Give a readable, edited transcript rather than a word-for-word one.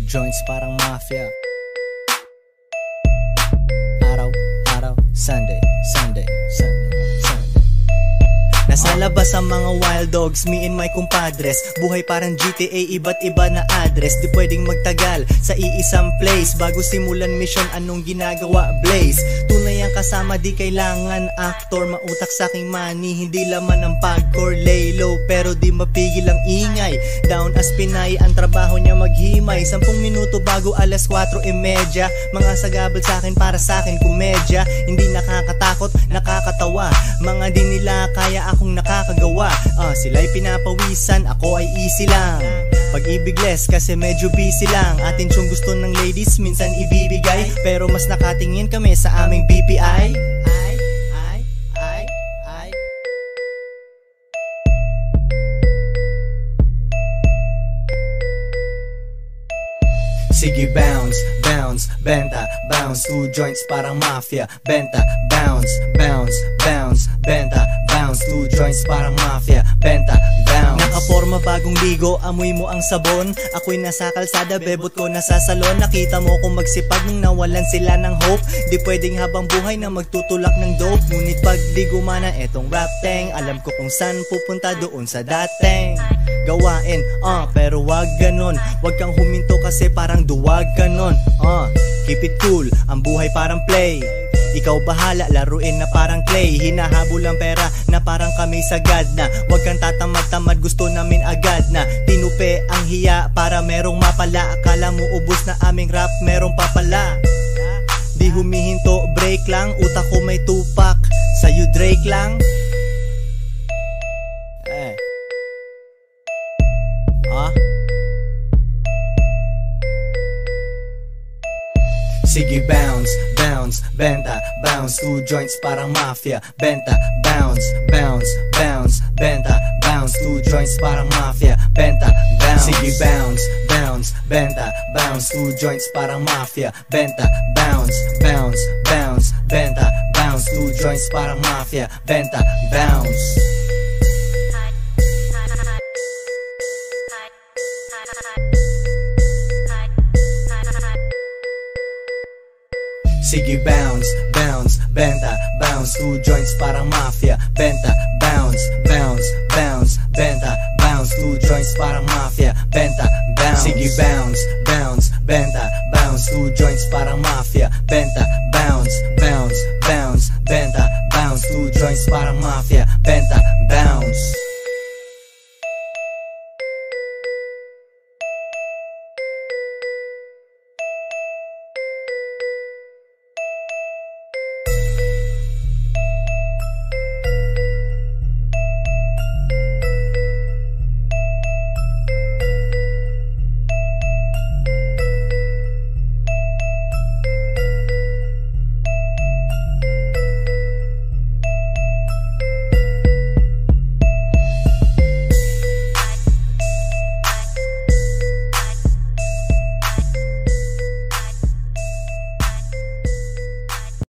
joints parang mafia. Araw, Sunday, Sunday, Sunday, Sunday. Nasa labas ang mga wild dogs, me and my compadres. Buhay parang GTA, iba't iba na address. Di pwedeng magtagal sa iisang place. Bago simulan mission, anong ginagawa Blaze? Tunay ang kasama, di kailangan actor. Mautak sa aking money, hindi laman ang pagcore. Lay low, pero di mapigil ang ingay. Down as Pinay, ang trabaho niya maghimay. 10 minuto bago alas 4:30. Mga sagabal sa akin, para sa akin komedya. Hindi nakakatakot, nakakatawa. Mga di nila kaya akong nakakagawa. Sila'y pinapawisan, ako ay easy lang. Pag-ibig less kasi medyo busy lang. Atensyong gusto ng ladies minsan ibibigay, pero mas nakatingin kami sa aming BPI. Sige bounce, bounce, benta, bounce. 2 joints parang mafia. Benta, bounce, bounce, bounce, benta, bounce. 2 joints parang mafia. Benta, bounce. Nakaporma bagong ligo, amoy mo ang sabon. Ako'y nasa kalsada, bebot ko nasa salon. Nakita mo kung magsipag nung nawalan sila ng hope. Di pwedeng habang buhay na magtutulak ng dope. Ngunit pag di gumana etong rap tang, alam ko kung saan pupunta, doon sa dating gawain, pero wag ganon. Wag kang huminto kasi parang duwag ka nun. Keep it cool, ang buhay parang play. Ikaw bahala, laruin na parang clay. Hinahabol ang pera na parang kami sagad na. Wag kang tatamad-tamad, gusto namin agad na. Tinupe ang hiya para merong mapala. Akala mo ubos na aming rap, merong papala. Di humihinto, break lang. Utak ko may tupak, sa'yo Drake lang. Sige bounce, bounce, benta, bounce. 2 joints parang mafia. Benta, bounce, bounce, bounce, benta, bounce. 2 joints parang mafia. Benta, bounce. Sige bounce, bounce, benta, bounce. 2 joints parang mafia. Benta, bounce, bounce, bounce, benta, bounce. 2 joints parang mafia. Benta, bounce. Sige bounce, bounce, benta, bounce. 2 joints parang mafia. Benta, bounce, bounce, bounce, benta, bounce. 2 joints parang mafia. Benta, bounce. Sige bounce, bounce, benta, bounce. 2 joints parang mafia. Benta,